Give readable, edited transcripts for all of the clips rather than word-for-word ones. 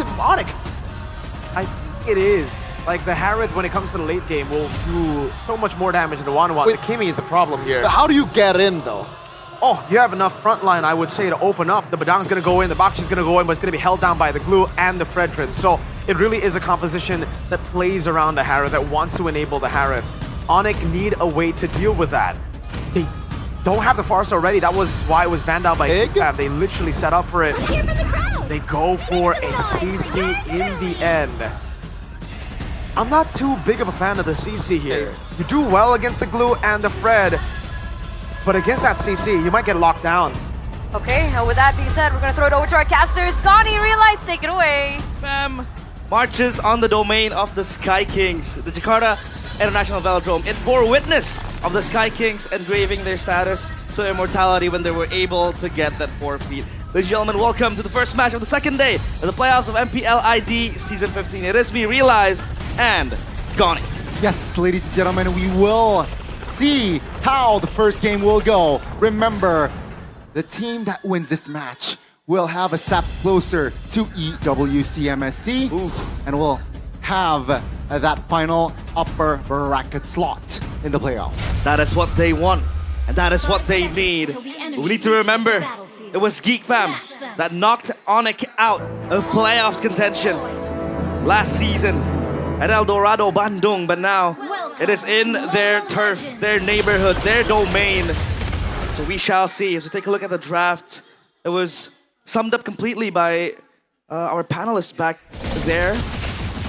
position from Onic. I think it is. Like, the Harith, when it comes to the late game, will do so much more damage than the 1-1. The Kimi is the problem here. But how do you get in, though? Oh, you have enough front line, I would say, to open up. The Badang's going to go in, the Bakshi's going to go in, but it's going to be held down by the Glue and the Fredrin. So it really is a composition that plays around the Harith, that wants to enable the Harith. Onic need a way to deal with that. They don't have the Farce already. That was why it was banned out by Geek. They literally set up for it. They go for a CC in the end. I'm not too big of a fan of the CC here. You do well against the Glue and the Fred, but against that CC, you might get locked down. Okay, and with that being said, we're gonna throw it over to our casters. Donnie, Realize, take it away. Bam marches on the domain of the Sky Kings. The Jakarta International Velodrome. It bore witness of the Sky Kings engraving their status to immortality when they were able to get that 4-peat. Ladies and gentlemen, welcome to the first match of the second day of the playoffs of mplid Season 15. It is me, Realize, and Gonny. Yes, ladies and gentlemen, we will see how the first game will go. Remember, the team that wins this match will have a step closer to EWCMSC. And will have that final upper bracket slot in the playoffs. That is what they want, and that is what they need. We need to remember, it was Geek Fam that knocked Onic out of playoffs contention last season at El Dorado Bandung, but now it is in their turf, their neighborhood, their domain. So we shall see. As we take a look at the draft, it was summed up completely by our panelists back there.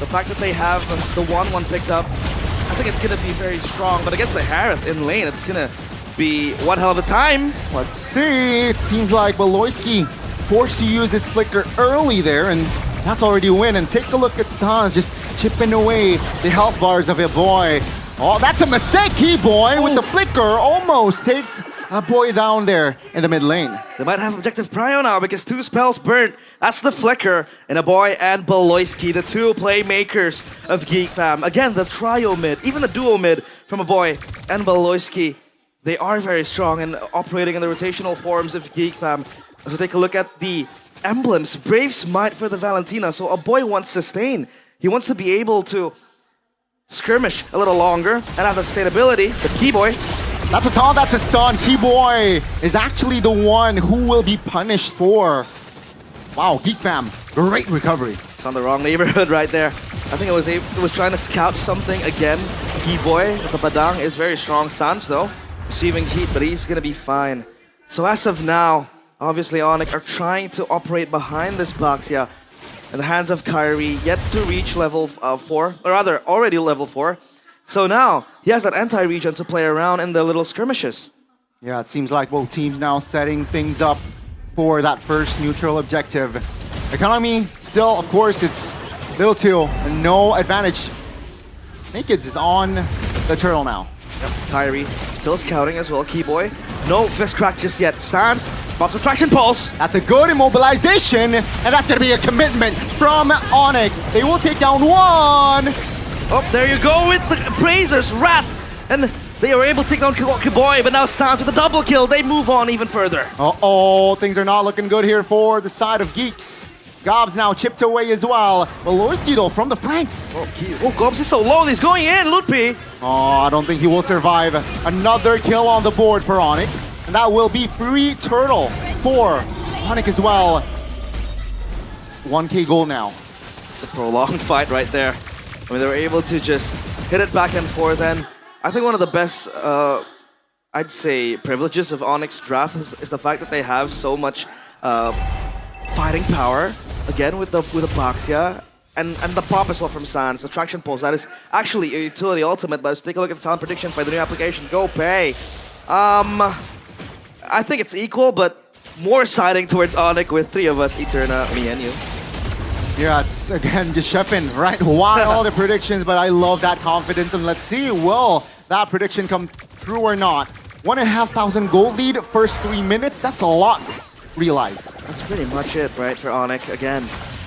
The fact that they have the 1-1 picked up, I think it's going to be very strong. But against the Harith in lane, it's going to be one hell of a time. Let's see. It seems like Beloyski forced to use his flicker early there, and that's already a win. And take a look at Sans just chipping away the health bars of a boy. Oh, that's a mistake, boy with the flicker almost takes a boy down there in the mid lane. They might have objective prio now because 2 spells burnt. That's the flicker and a boy and Beloyski, the 2 playmakers of Geek Fam. Again, the trio mid, even the duo mid from a boy and Beloyski. They are very strong and operating in the rotational forms of Geek Fam. As we take a look at the emblems, Brave Smite for the Valentina. So a boy wants sustain. He wants to be able to skirmish a little longer and have the sustainability. But Keyboy, that's a taunt, that's a stun. Keyboy is actually the one who will be punished for. Wow, Geek Fam, great recovery. It's on the wrong neighborhood right there. I think it was trying to scout something again. Keyboy with the Badang is very strong. Sans though, receiving heat, but he's gonna be fine. So as of now, obviously Onic are trying to operate behind this Baxia in the hands of Kyrie, yet to reach level 4, or rather already level 4. So now he has that anti-regen to play around in the little skirmishes. Yeah, it seems like both teams now setting things up for that first neutral objective. Economy, still, of course, it's little 2, and no advantage. Nakeds is on the turtle now. Yep, Kyrie still scouting as well. Keyboy, no fist crack just yet. Sans pops a traction pulse. That's a good immobilization, and that's gonna be a commitment from Onic. They will take down 1. Oh, there you go with the Brazers, Wrath, and they are able to take down Keyboy, but now Sans with a double kill. They move on even further. Uh-oh, things are not looking good here for the side of Geeks. Gobs now chipped away as well. Beloyski though from the flanks. Oh, Gobs is so low, he's going in, Lutpi. Oh, I don't think he will survive. Another kill on the board for Onic. And that will be free turtle for Onic as well. 1K goal now. It's a prolonged fight right there. I mean, they were able to just hit it back and forth, and I think one of the best, I'd say, privileges of Onyx draft is the fact that they have so much fighting power. Again, with the Baxia and the pop as well from Sans, the traction pulse. That is actually a utility ultimate, but let's take a look at the talent prediction for the new application. Go pay. I think it's equal, but more siding towards Onic with 3 of us, Eterna, me, and you. Yeah, it's again just chefing right wide all the predictions, but I love that confidence. And let's see, will that prediction come true or not? 1,500 gold lead, first 3 minutes. That's a lot. Realize. That's pretty much it, right, for Onic. Again,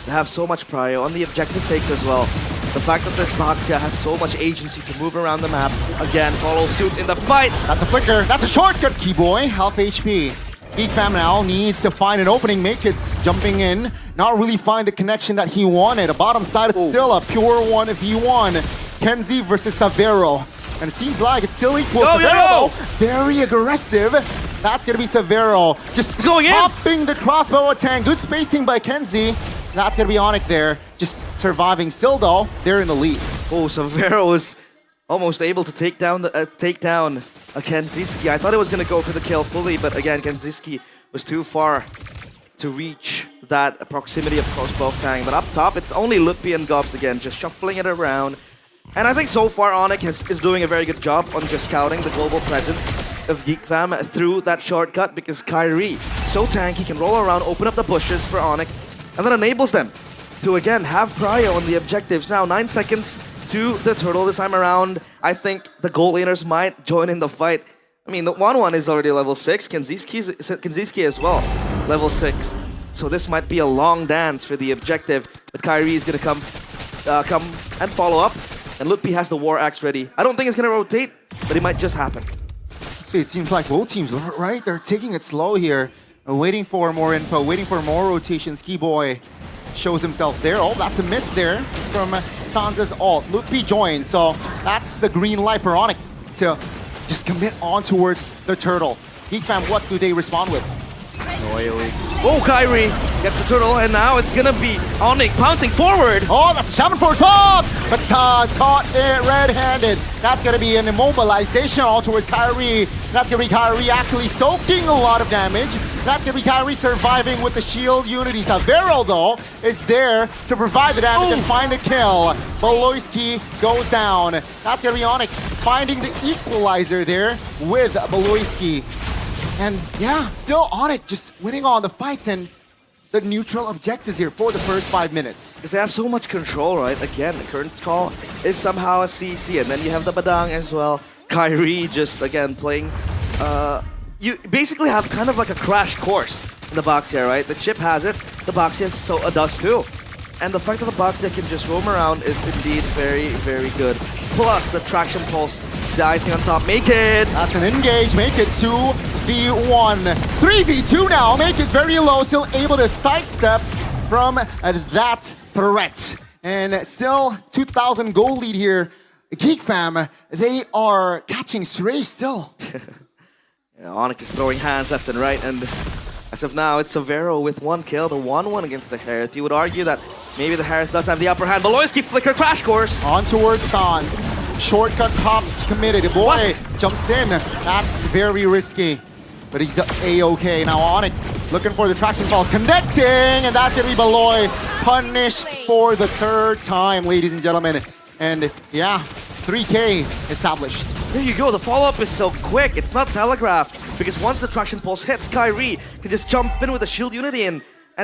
they have so much prio on the objective takes as well. The fact that this Baxia has so much agency to move around the map, again, follow suit in the fight. That's a flicker. That's a shortcut, Keyboy. Half HP. Geek Fam now needs to find an opening. Makeit's jumping in, not really find the connection that he wanted. A bottom side, it's still a pure 1v1. Kenzie versus Savero. And it seems like it's still equal. Savero, very aggressive. That's gonna be Savero. Just going in. popping the crossbow attack. Good spacing by Kenzie. That's gonna be Onic there. Just surviving. Still though, they're in the lead. Oh, Savero was almost able to take down Kenziski. I thought it was gonna go for the kill fully, but again, Kenziski was too far to reach that proximity of crossbow tang. But up top, it's only Lutpi and Gobs again, just shuffling it around. And I think so far Onic is doing a very good job on just scouting the global presence of Geek Fam through that shortcut, because Kyrie, so tanky, can roll around, open up the bushes for Onic, and that enables them to again have prio on the objectives. Now 9 seconds to the turtle this time around. I think the gold laners might join in the fight. I mean, the 1-1 is already level 6, Kenziski as well, level 6. So this might be a long dance for the objective, but Kyrie is gonna come and follow up. And Lutpi has the War Axe ready. I don't think it's gonna rotate, but it might just happen. So it seems like both teams, right? They're taking it slow here, waiting for more info, waiting for more rotation. Ski Boy shows himself there. Oh, that's a miss there from Sansa's ult. Lutpi joins, so that's the green light for Onic to just commit on towards the turtle. Geek Fam, what do they respond with? Oh, Kyrie gets the turtle, and now it's gonna be Onic pouncing forward. Oh, that's a Shaman Force pops! But Sans caught it red-handed. That's gonna be an immobilization all towards Kyrie. That's gonna be Kyrie actually soaking a lot of damage. That's gonna be Kyrie surviving with the shield unity. Savero, though, is there to provide the damage and find a kill. Beloyski goes down. That's gonna be Onic finding the equalizer there with Beloyski. And yeah, still Onic just winning on the fights and the neutral objectives here for the first 5 minutes. Because they have so much control, right? Again, the current call is somehow a CC, and then you have the Badang as well. Kyrie just, again, playing... you basically have kind of like a crash course in the Boxia, right? The chip has it, the Boxia does too. And the fact that the Boxia can just roam around is indeed very, very good. Plus, the traction pulse, the icing on top. Make it! That's an engage. Make it 2v1. 3v2 now. Make it very low. Still able to sidestep from that threat. And still 2,000 goal lead here. Geek Fam, they are catching stray still. Yeah, Onic is throwing hands left and right, and as of now, it's Savero with 1 kill, the 1-1 against the Harith. You would argue that maybe the Harith does have the upper hand. Beloyski flicker crash course. On towards Sans. Shortcut pops committed. The boy jumps in. That's very risky. But he's A-OK. Now Onic looking for the traction falls. Connecting! And that's going to be Beloy. Punished for the 3rd time, ladies and gentlemen. And yeah, 3K established. There you go, the follow-up is so quick, it's not telegraphed, because once the traction pulse hits, Kyrie can just jump in with a shield unity and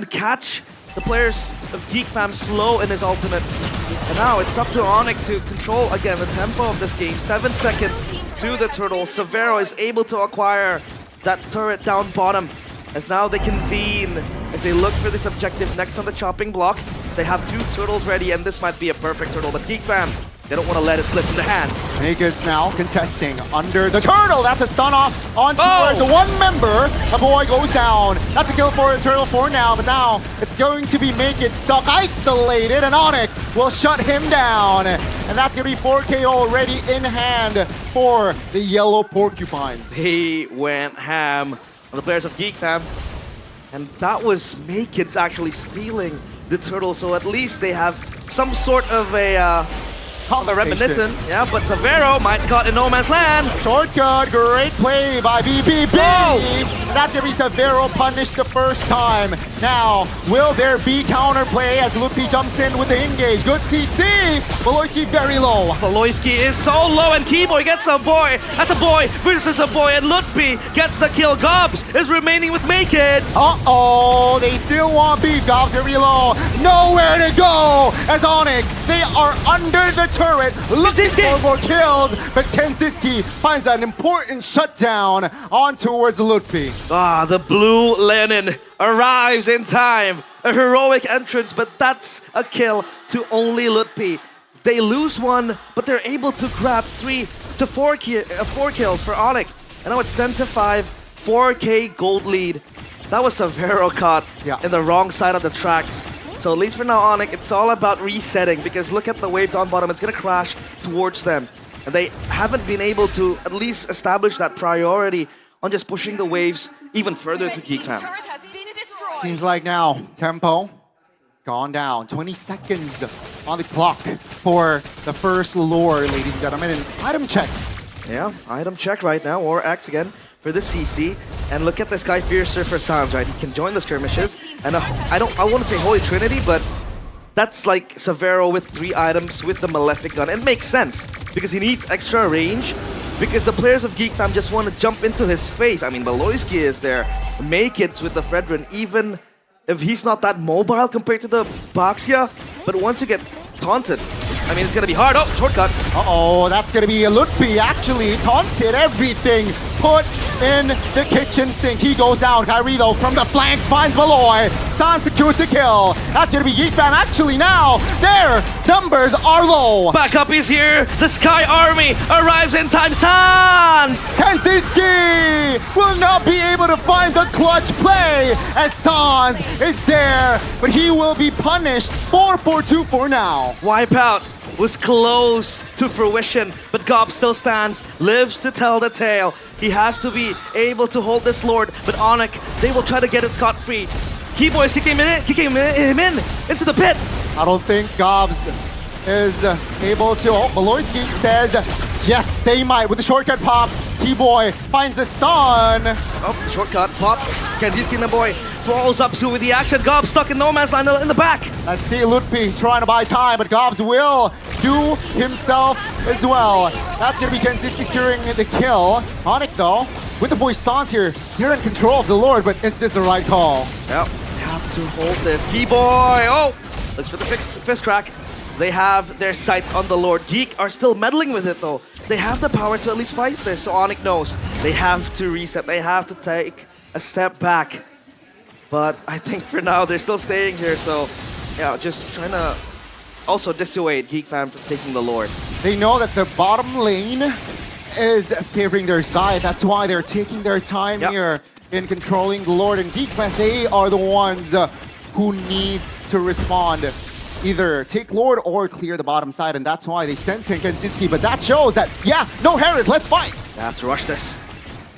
catch the players of Geek Fam slow in his ultimate. And now it's up to Onic to control, again, the tempo of this game. 7 seconds to the turtle. Savero is able to acquire that turret down bottom, as now they convene, as they look for this objective next on the chopping block. They have 2 turtles ready, and this might be a perfect turtle, but Geek Fam, they don't want to let it slip from the hands. Naked's now contesting under the turtle. That's a stun off on towards the 1 member. The boy goes down. That's a kill for the turtle for now, but now it's going to be Naked stuck isolated, and Onic will shut him down. And that's going to be 4K already in hand for the yellow porcupines. They went ham on the players of Geek Fam. And that was Naked's actually stealing the turtle, so at least they have some sort of a reminiscent, yeah, but Savero might caught in no man's land. Shortcut, great play by BBB. That's gonna be Savero punished the first time. Now, will there be counterplay as Lutpi jumps in with the engage? Good CC. Beloyski very low. Beloyski is so low, and Keyboy gets a boy. That's a boy versus a boy, and Lutpi gets the kill. Gobs is remaining with Make It. Uh-oh, they still want beef. Gobs very low. Nowhere to go as Onic. They are under the turret, looking for more kills, but Kenziski finds an important shutdown on towards Lutpi. Ah, the blue Lenin arrives in time. A heroic entrance, but that's a kill to only Lutpi. They lose 1, but they're able to grab 3 to 4 kills for Onic. And now it's 10-5. 4K gold lead. That was Severo caught in the wrong side of the tracks. So at least for now, Onic, it's all about resetting, because look at the wave down bottom. It's going to crash towards them. And they haven't been able to at least establish that priority on just pushing the waves even further to Geek Fam. Seems like now, tempo gone down. 20 seconds on the clock for the first lure, ladies and gentlemen. And item check. Yeah, item check right now, or X again for the CC. And look at this guy, Fiercer for Sounds, right? He can join the skirmishes. And I want to say Holy Trinity, but that's like Severo with 3 items with the Malefic gun. It makes sense, because he needs extra range, because the players of Geek Fam just want to jump into his face. I mean, Beloyski is there, Make It with the Fredrin, even if he's not that mobile compared to the Baxia. But once you get taunted, I mean, it's going to be hard. Oh, shortcut. Uh-oh, that's going to be a Lutfi, actually. Taunted everything. Put in the kitchen sink. He goes down. Kyrie, though, from the flanks, finds Malloy. San secures the kill. That's going to be Geek Fam. Actually, now, their numbers are low. Backup is here. The Sky Army arrives in time. Sans! Kanziski will not be able to find the clutch play as Sans is there, but he will be punished 4-4-2 for now. Wipeout was close to fruition, but Gob still stands, lives to tell the tale. He has to be able to hold this Lord, but Onic, they will try to get it scot-free. Keyboys kicking him in into the pit. I don't think Gobs is able to. Oh, Beloyski says, yes, they might with the shortcut pops. Keyboy finds the stun. Oh, shortcut pop. Kanziski and the boy falls up to with the action. Gob stuck in no man's land in the back. Let's see Lutfi trying to buy time, but Gobs will do himself as well. That's going to be Kanziski securing the kill. Onic, though, with the boy Sans here, they're in control of the Lord, but is this the right call? Yep, have to hold this. Keyboy, oh, looks for the fist crack. They have their sights on the Lord. Geek are still meddling with it, though. They have the power to at least fight this, so Onic knows they have to reset. They have to take a step back. But I think for now, they're still staying here, so yeah, just trying to also dissuade Geek Fam from taking the Lord. They know that the bottom lane is favoring their side. That's why they're taking their time here in controlling the Lord. And Geek Fam, they are the ones who need to respond. Either take Lord or clear the bottom side, and that's why they sent in Kanziski. But that shows that, yeah, no Herod, let's fight! They have to rush this.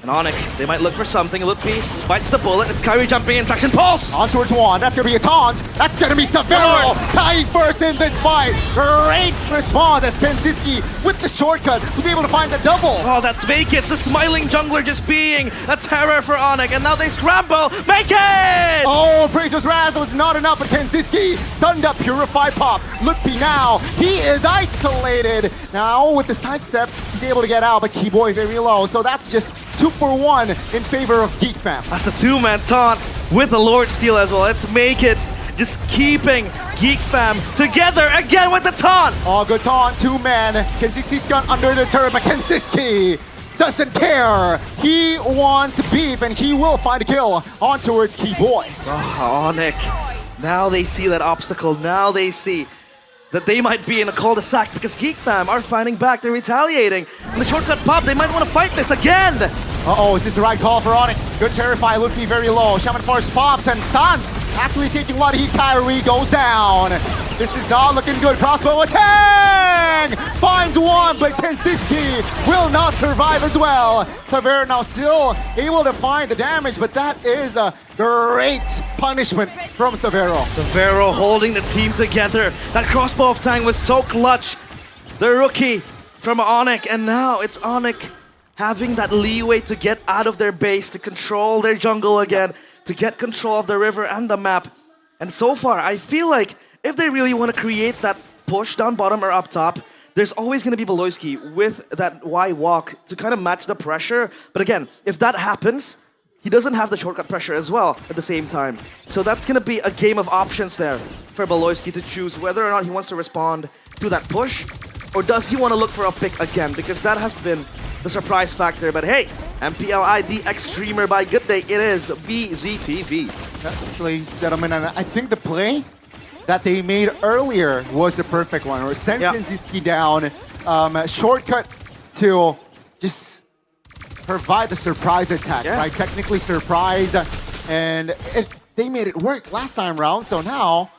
And Onic, they might look for something. Lutfi bites the bullet. It's Kyrie jumping in. Traction pulse! On towards one. That's going to be a taunt. That's going to be Severo tying first in this fight. Great response as Kanziski with the shortcut was able to find the double. Oh, that's Make It. The smiling jungler just being a terror for Onic. And now they scramble. Make It! Oh, Praise's Wrath was not enough for Kanziski. Stunned up, Purify Pop. Lutfi now. He is isolated. Now with the sidestep, he's able to get out, but Keyboy very low. So that's just 2 for 1 in favor of Geek Fam. That's a 2-man taunt with the Lord Steal as well. Let's Make It. Just keeping Geek Fam together again with the taunt. Oh, good taunt, 2-man. Kanziski's gun under the turret, but Kanziski doesn't care. He wants beef, and he will find a kill on towards Keyboy. Oh, Onic. Now they see that obstacle. Now they see that they might be in a cul-de-sac because Geek Fam are fighting back. They're retaliating. And the shortcut pop, they might want to fight this again. Uh-oh, is this the right call for Onic? Good Terrify, Lutfi very low. Shaman Force pops, and Sans actually taking a lot of heat. Kyrie goes down. This is not looking good. Crossbow attack! Finds one, but Kanziski will not survive as well. Severo now still able to find the damage, but that is a great punishment from Severo. Severo holding the team together. That crossbow of Tang was so clutch. The rookie from Onic, and now it's Onic having that leeway to get out of their base, to control their jungle again, to get control of the river and the map. And so far, I feel like if they really want to create that push down bottom or up top, there's always going to be Beloyski with that Y walk to kind of match the pressure. But again, if that happens, he doesn't have the shortcut pressure as well at the same time. So that's going to be a game of options there for Beloyski to choose whether or not he wants to respond to that push, or does he want to look for a pick again, because that has been the surprise factor. But hey, MPLID X streamer by Good Day, it is BZTV. Yes, ladies and gentlemen, and I think the play that they made earlier was the perfect one. Or sent Kanziski down, shortcut to just provide the surprise attack, Yeah. right? Technically surprise, and they made it work last time round. So now,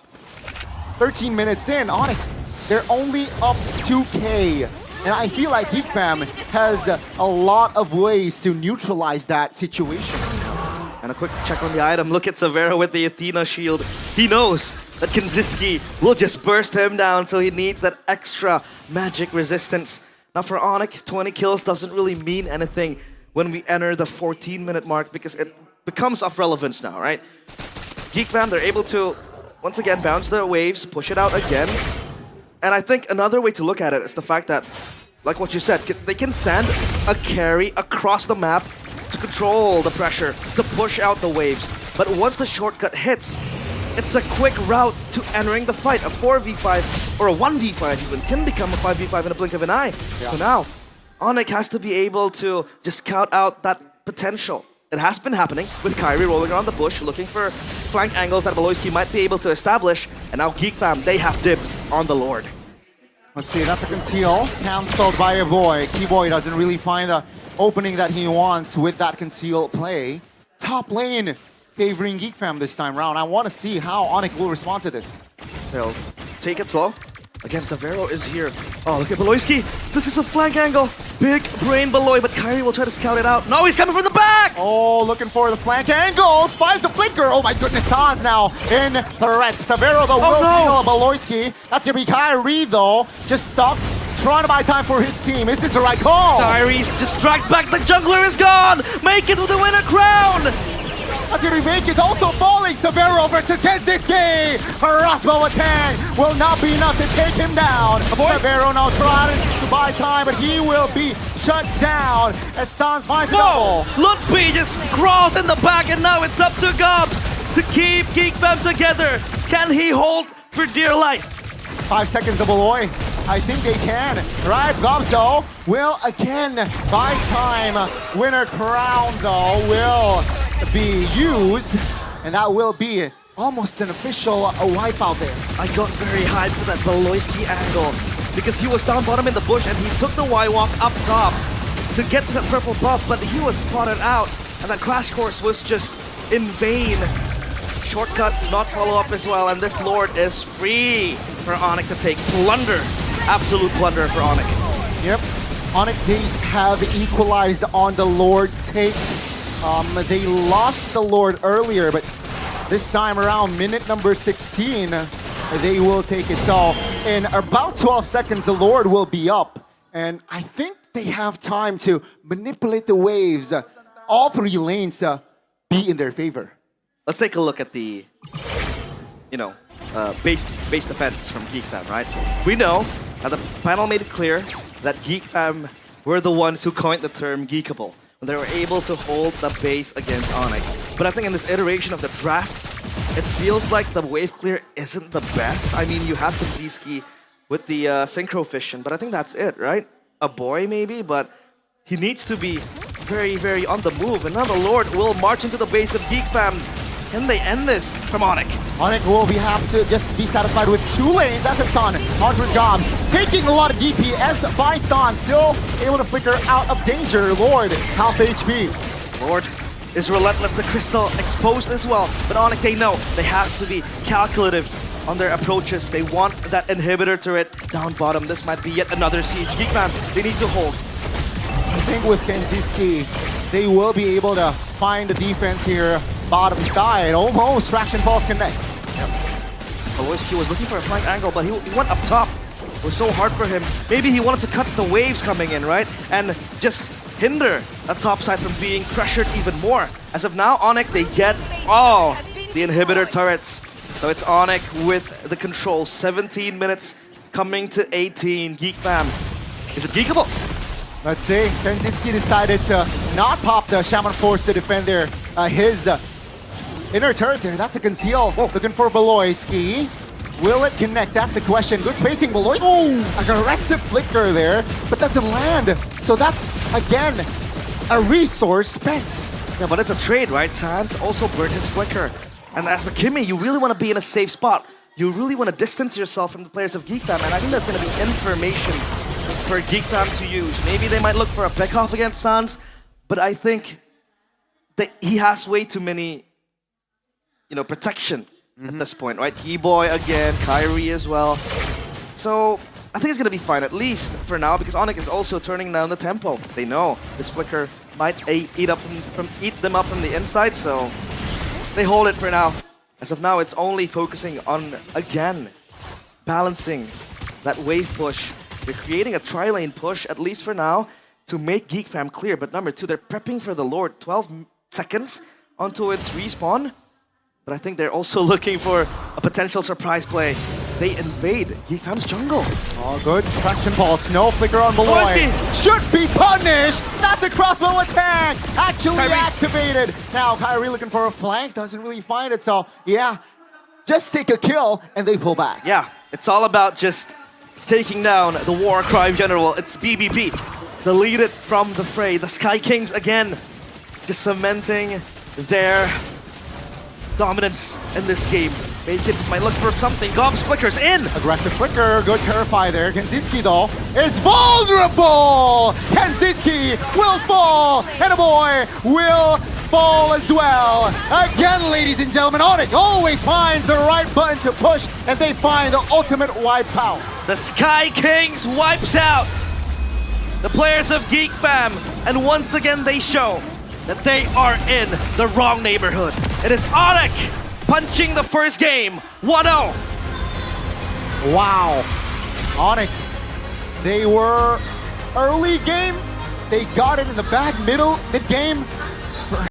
13 minutes in, Onic, they're only up 2K. And I feel like Geek Fam has a lot of ways to neutralize that situation. And a quick check on the item. Look at Severo with the Athena shield. He knows that Kanziski will just burst him down, so he needs that extra magic resistance. Now for Onic, 20 kills doesn't really mean anything when we enter the 14-minute mark because it becomes of relevance now, right? Geek Fam, they're able to, once again, bounce their waves, push it out again. And I think another way to look at it is the fact that, like what you said, they can send a carry across the map to control the pressure, to push out the waves. But once the shortcut hits, it's a quick route to entering the fight. A 4v5 or a 1v5 even can become a 5v5 in a blink of an eye. Yeah. So now, Onic has to be able to just scout out that potential. It has been happening with Kyrie rolling around the bush, looking for flank angles that Valoisky might be able to establish. And now Geek Fam, they have dibs on the Lord. Let's see, that's a conceal. Cancelled by a boy. Keyboy doesn't really find the opening that he wants with that conceal play. Top lane favoring Geek Fam this time round. I want to see how Onic will respond to this. They'll take it slow. Again, Severo is here. Oh, look at Valoisky. This is a flank angle. Big brain Valoy, but Kyrie will try to scout it out. No, he's coming from the back! Oh, looking for the flank angles. Finds the flicker. Oh my goodness, Sans now in threat. Severo though will no. kill Valoisky. That's gonna be Kyrie though. Just stuck. Trying to buy time for his team. Is this the right call? Kyrie's just dragged back. The jungler is gone. Make it with the winner crown. Remake is also falling. Severo versus Kanziski. Erasmo attack will not be enough to take him down. Severo now trying to buy time, but he will be shut down as Sans finds a double. Lutpi just crawls in the back, and now it's up to Gobs to keep Geek Fam together. Can he hold for dear life? 5 seconds of Aloy. I think they can. Right, Gobs though will again buy time. Winner crown though will be used, and that will be almost an official wipeout there. I got very hyped for that Valoisky angle because he was down bottom in the bush and he took the Y-walk up top to get to that purple buff, but he was spotted out, and that crash course was just in vain. Shortcut, not follow up as well, and this Lord is free for Onic to take. Plunder, absolute plunder for Onic. Yep, Onic, they have equalized on the Lord take. They lost the Lord earlier, but this time around, minute number 16, they will take it. So in about 12 seconds, the Lord will be up. And I think they have time to manipulate the waves. All 3 lanes be in their favor. Let's take a look at the, base defense from Geek Fam, right? We know that the panel made it clear that Geek Fam were the ones who coined the term geekable. They were able to hold the base against Onic. But I think in this iteration of the draft, it feels like the wave clear isn't the best. I mean, you have Kanziski with the Synchro Fission, but I think that's it, right? A boy maybe, but he needs to be very, very on the move. And now the Lord will march into the base of Geek Fam. Can they end this from Onic? Onic will have to just be satisfied with 2 lanes. That's a Son onto his Gobs. Taking a lot of DPS by Son. Still able to flicker out of danger. Lord, half HP. Lord is relentless. The Crystal exposed as well. But Onic, they know they have to be calculative on their approaches. They want that inhibitor turret down bottom. This might be yet another siege. Geek Fam, they need to hold. I think with Kanziski, they will be able to find the defense here. Bottom side, almost Fraction Pulse connects. Yep. Valoisky was looking for a flank angle, but he went up top. It was so hard for him. Maybe he wanted to cut the waves coming in, right? And just hinder the top side from being pressured even more. As of now, Onic, they get all the inhibitor turrets. So it's Onic with the control. 17 minutes coming to 18. Geek Fam. Is it geekable? Let's see. Kanziski decided to not pop the Shaman Force to defend his inner turret there. That's a conceal. Looking for Valoisky. Will it connect? That's the question. Good spacing, Valoisky. Oh, aggressive flicker there, but doesn't land. So that's, again, a resource spent. Yeah, but it's a trade, right? Sans also burned his flicker. And as the Kimmy, you really want to be in a safe spot. You really want to distance yourself from the players of Geek Fam, and I think there's going to be information for Geek Fam to use. Maybe they might look for a pick-off against Sans, but I think that he has way too many, protection at this point, right? T-Boy again, Kyrie as well. So I think it's gonna be fine, at least for now, because Onic is also turning down the tempo. They know this flicker might eat them up from the inside, so they hold it for now. As of now, it's only focusing on, again, balancing that wave push. They're creating a tri-lane push, at least for now, to make Geek Fam clear. But number two, they're prepping for the Lord. 12 seconds onto its respawn. But I think they're also looking for a potential surprise play. They invade Geek Fam's jungle. Oh, good traction ball. Snow flicker on Beloy. Should be punished. That's a crossbow attack. Actually Kyrie activated. Now Kyrie looking for a flank. Doesn't really find it. So yeah, just take a kill and they pull back. Yeah, it's all about just taking down the war crime general. It's BBP. Deleted from the fray. The Sky Kings again, just cementing their dominance in this game. Kids might look for something. Gobs flickers in. Aggressive flicker, good terrify there. Kenziski though is vulnerable. Kenziski will fall, and a boy will fall as well. Again, ladies and gentlemen, Onic always finds the right button to push, and they find the ultimate wipe out. The Sky Kings wipes out the players of Geek Fam, and once again they show that they are in the wrong neighborhood. It is Onic punching the first game, 1-0. Wow. Onic, they were early game. They got it in the back, mid game.